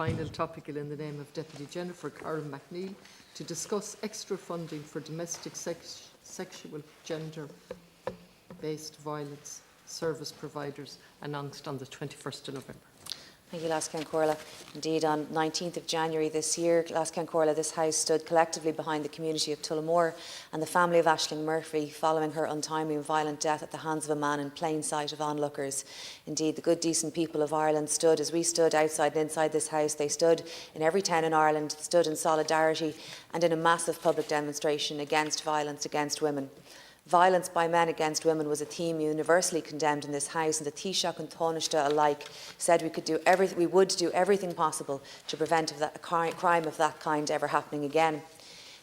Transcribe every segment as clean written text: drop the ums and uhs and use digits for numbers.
Final topical in the name of Deputy Jennifer Carroll McNeill to discuss extra funding for domestic sexual gender-based violence service providers, announced on the 21st of November. Thank you, Lascan Corla. Indeed, on 19th of January this year, Lascan Corla, this House stood collectively behind the community of Tullamore and the family of Aisling Murphy following her untimely and violent death at the hands of a man in plain sight of onlookers. Indeed, the good, decent people of Ireland stood, as we stood outside and inside this House, they stood in every town in Ireland, stood in solidarity and in a massive public demonstration against violence against women. Violence by men against women was a theme universally condemned in this House, and the Taoiseach and Taoiseach alike said we would do everything possible to prevent a crime of that kind ever happening again.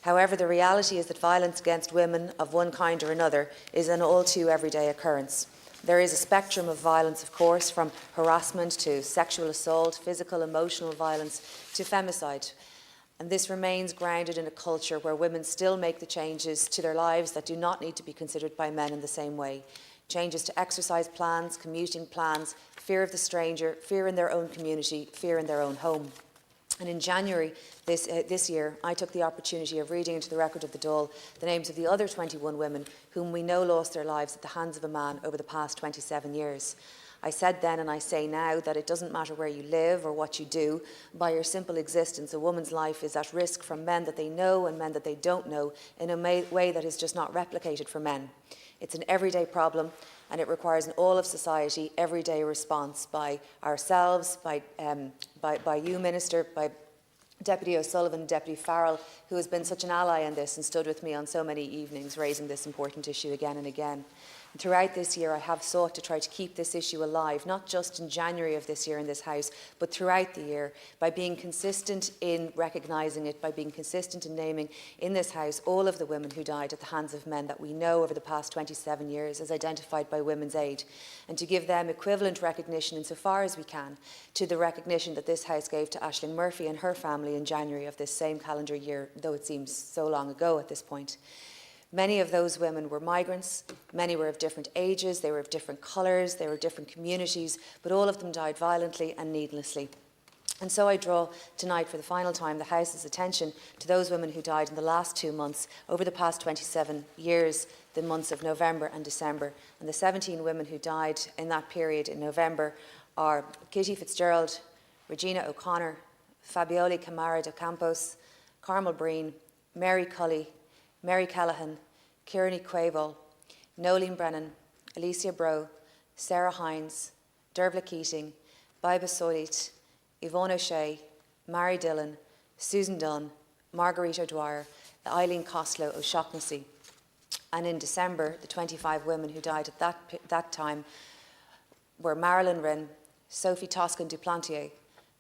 However, the reality is that violence against women of one kind or another is an all too everyday occurrence. There is a spectrum of violence, of course, from harassment to sexual assault, physical, emotional violence to femicide. And this remains grounded in a culture where women still make the changes to their lives that do not need to be considered by men in the same way. Changes to exercise plans, commuting plans, fear of the stranger, fear in their own community, fear in their own home. And in January this year, I took the opportunity of reading into the record of the Dáil the names of the other 21 women whom we know lost their lives at the hands of a man over the past 27 years. I said then and I say now that it doesn't matter where you live or what you do. By your simple existence, a woman's life is at risk from men that they know and men that they don't know in a way that is just not replicated for men. It's an everyday problem, and it requires an all of society everyday response by ourselves, by you, Minister, by Deputy O'Sullivan, Deputy Farrell, who has been such an ally in this and stood with me on so many evenings raising this important issue again and again. And throughout this year, I have sought to try to keep this issue alive, not just in January of this year in this House, but throughout the year, by being consistent in recognising it, by being consistent in naming in this House all of the women who died at the hands of men that we know over the past 27 years as identified by Women's Aid, and to give them equivalent recognition insofar as we can to the recognition that this House gave to Aisling Murphy and her family in January of this same calendar year, though it seems so long ago at this point. Many of those women were migrants, many were of different ages, they were of different colours, they were different communities, but all of them died violently and needlessly. And so I draw tonight for the final time the House's attention to those women who died in the last 2 months over the past 27 years, the months of November and December. And the 17 women who died in that period in November are Kitty Fitzgerald, Regina O'Connor, Fabioli Camara de Campos, Carmel Breen, Mary Cully, Mary Callaghan, Kieran Quavo, Nolene Brennan, Alicia Bro, Sarah Hines, Dervla Keating, Biba Solit, Yvonne O'Shea, Mary Dillon, Susan Dunn, Marguerite O'Dwyer, Eileen Costello O'Shaughnessy. And in December, the 25 women who died at that time were Marilyn Wren, Sophie Toscan Duplantier,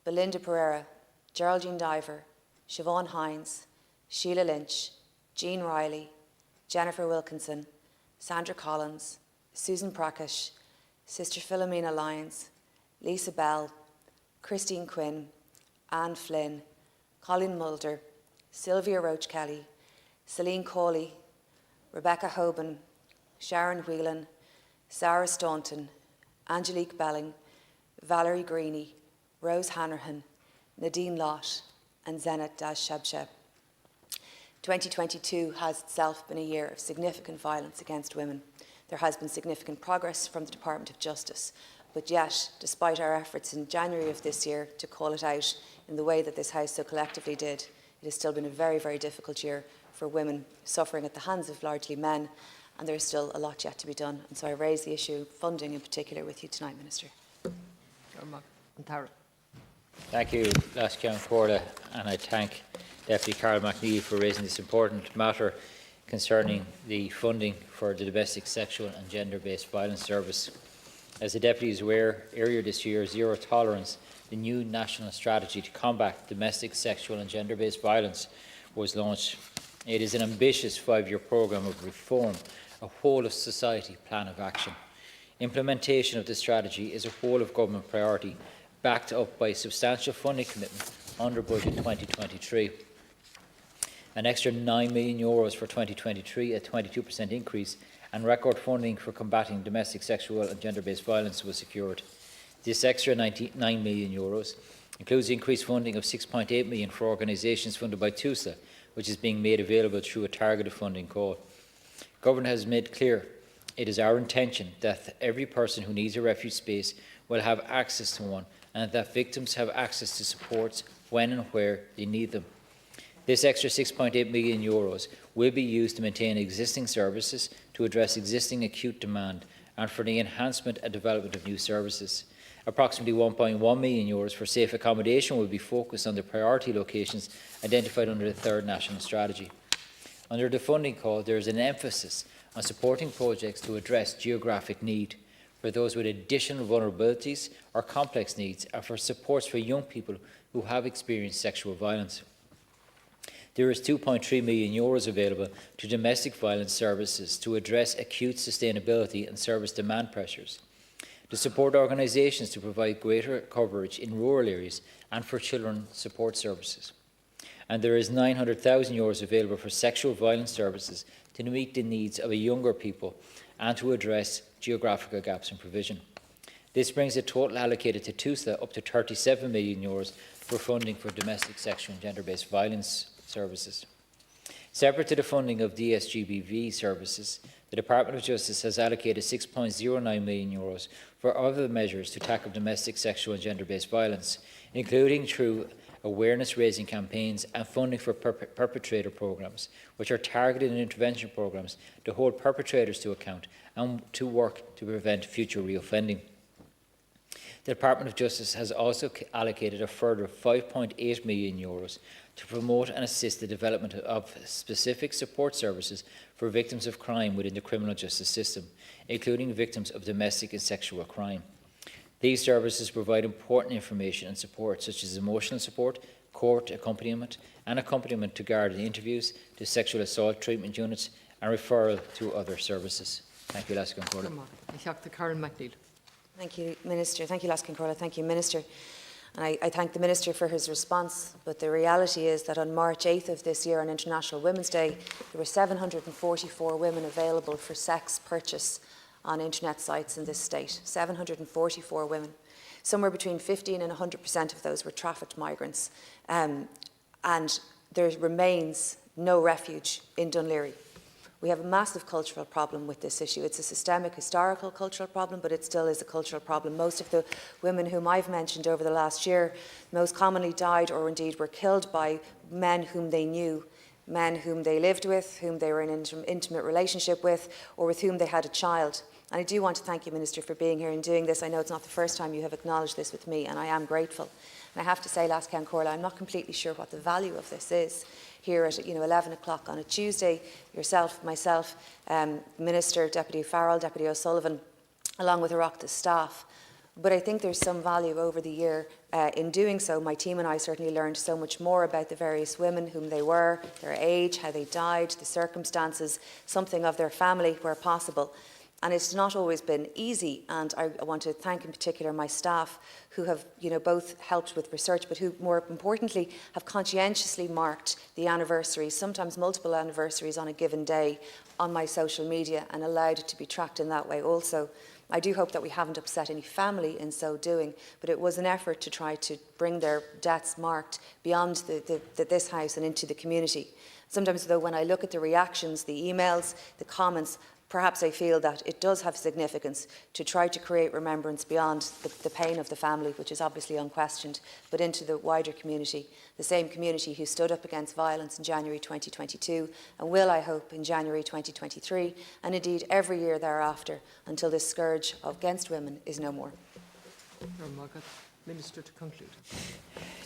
Belinda Pereira, Geraldine Diver, Siobhan Hines, Sheila Lynch, Jean Riley, Jennifer Wilkinson, Sandra Collins, Susan Prakash, Sister Philomena Lyons, Lisa Bell, Christine Quinn, Anne Flynn, Colleen Mulder, Sylvia Roach Kelly, Celine Cawley, Rebecca Hoban, Sharon Whelan, Sarah Staunton, Angelique Belling, Valerie Greeny, Rose Hanrahan, Nadine Lott, and Zenat Daz-Shabsheb. 2022 has itself been a year of significant violence against women. There has been significant progress from the Department of Justice, but yet, despite our efforts in January of this year to call it out in the way that this House so collectively did, it has still been a very, very difficult year for women suffering at the hands of largely men, and there is still a lot yet to be done. And so I raise the issue of funding in particular with you tonight, Minister. Thank you, Lascan Corla, and I thank Deputy Carroll McNeill for raising this important matter concerning the funding for the Domestic Sexual and Gender-Based Violence Service. As the Deputy is aware, earlier this year, Zero Tolerance, the new national strategy to combat domestic, sexual and gender-based violence, was launched. It is an ambitious 5-year programme of reform, a whole-of-society plan of action. Implementation of the strategy is a whole-of-government priority, backed up by a substantial funding commitment under Budget 2023. An extra €9 million for 2023, a 22% increase, and record funding for combating domestic, sexual and gender-based violence was secured. This extra €99 million includes increased funding of 6.8 million for organisations funded by TUSLA, which is being made available through a targeted funding call. Government has made clear it is our intention that every person who needs a refuge space will have access to one, and that victims have access to supports when and where they need them. This extra €6.8 million will be used to maintain existing services, to address existing acute demand, and for the enhancement and development of new services. Approximately €1.1 million for safe accommodation will be focused on the priority locations identified under the third national strategy. Under the funding call, there is an emphasis on supporting projects to address geographic need for those with additional vulnerabilities or complex needs, and for supports for young people who have experienced sexual violence. There is €2.3 million available to domestic violence services to address acute sustainability and service demand pressures, to support organisations to provide greater coverage in rural areas, and for children support services. And there is €900,000 available for sexual violence services to meet the needs of younger people and to address geographical gaps in provision. This brings the total allocated to TUSLA up to €37 million for funding for domestic sexual and gender-based violence services. Separate to the funding of DSGBV services, the Department of Justice has allocated €6.09 million for other measures to tackle domestic sexual and gender-based violence, including through awareness-raising campaigns and funding for perpetrator programmes, which are targeted and intervention programmes to hold perpetrators to account and to work to prevent future reoffending. The Department of Justice has also allocated a further €5.8 million to promote and assist the development of specific support services for victims of crime within the criminal justice system, including victims of domestic and sexual crime. These services provide important information and support, such as emotional support, court accompaniment, and accompaniment to guarded interviews, to sexual assault treatment units, and referral to other services. Thank you, Laskin Corla. Thank you, Minister. Thank you, Laskin Corla. Thank you, Minister. And I thank the Minister for his response, but the reality is that on March 8th of this year, on International Women's Day, there were 744 women available for sex purchase on internet sites in this state. 744 women. Somewhere between 15 and 100% of those were trafficked migrants. And there remains no refuge in Dunleary. We have a massive cultural problem with this issue. It's a systemic, historical cultural problem, but it still is a cultural problem. Most of the women whom I've mentioned over the last year most commonly died or indeed were killed by men whom they knew, men whom they lived with, whom they were in an intimate relationship with, or with whom they had a child. And I do want to thank you, Minister, for being here and doing this. I know it's not the first time you have acknowledged this with me, and I am grateful. And I have to say, Laskin Corla, I'm not completely sure what the value of this is. Here at 11 o'clock on a Tuesday, yourself, myself, Minister, Deputy Farrell, Deputy O'Sullivan, along with Oireachtas staff. But I think there's some value over the year in doing so. My team and I certainly learned so much more about the various women, whom they were, their age, how they died, the circumstances, something of their family where possible. And it's not always been easy, and I want to thank in particular my staff who have both helped with research, but who more importantly have conscientiously marked the anniversaries, sometimes multiple anniversaries on a given day, on my social media, and allowed it to be tracked in that way also. I do hope that we haven't upset any family in so doing, but it was an effort to try to bring their deaths marked beyond this house and into the community. Sometimes though, when I look at the reactions, the emails, the comments, perhaps I feel that it does have significance to try to create remembrance beyond the pain of the family, which is obviously unquestioned, but into the wider community, the same community who stood up against violence in January 2022 and will, I hope, in January 2023, and indeed every year thereafter until this scourge against women is no more. Minister, to conclude.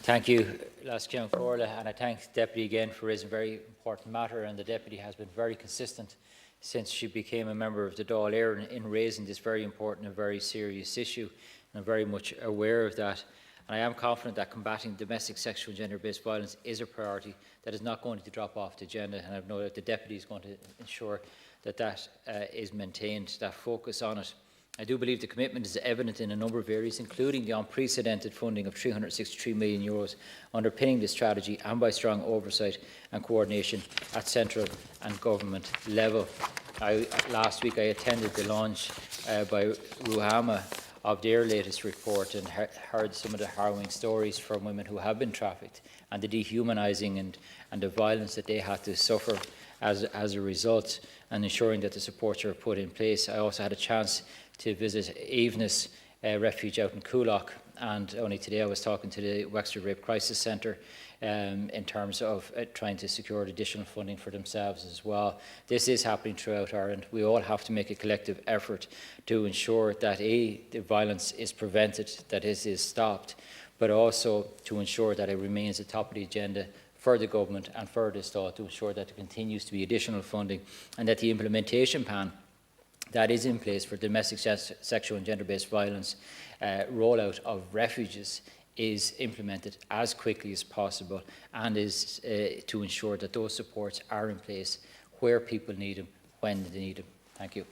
Thank you, Laskin Corla, and I thank the Deputy again for raising a very important matter, and the Deputy has been very consistent since she became a member of the Dáil Éireann in raising this very important and very serious issue, and I'm very much aware of that. And I am confident that combating domestic sexual and gender-based violence is a priority that is not going to drop off the agenda, and I know that the Deputy is going to ensure that that is maintained, that focus on it. I do believe the commitment is evident in a number of areas, including the unprecedented funding of €363 million underpinning this strategy, and by strong oversight and coordination at central and government level. Last week I attended the launch by Ruhama of their latest report and heard some of the harrowing stories from women who have been trafficked and the dehumanising and the violence that they had to suffer as a result, and ensuring that the supports are put in place. I also had a chance to visit Eveness refuge out in Coolock, and only today I was talking to the Wexford Rape Crisis Centre in terms of trying to secure additional funding for themselves as well. This is happening throughout Ireland. We all have to make a collective effort to ensure that the violence is prevented, that it is stopped, but also to ensure that it remains at the top of the agenda for the government and for this Dáil, to ensure that there continues to be additional funding and that the implementation plan that is in place for domestic sexual and gender-based violence rollout of refuges is implemented as quickly as possible, and is to ensure that those supports are in place where people need them, when they need them. Thank you.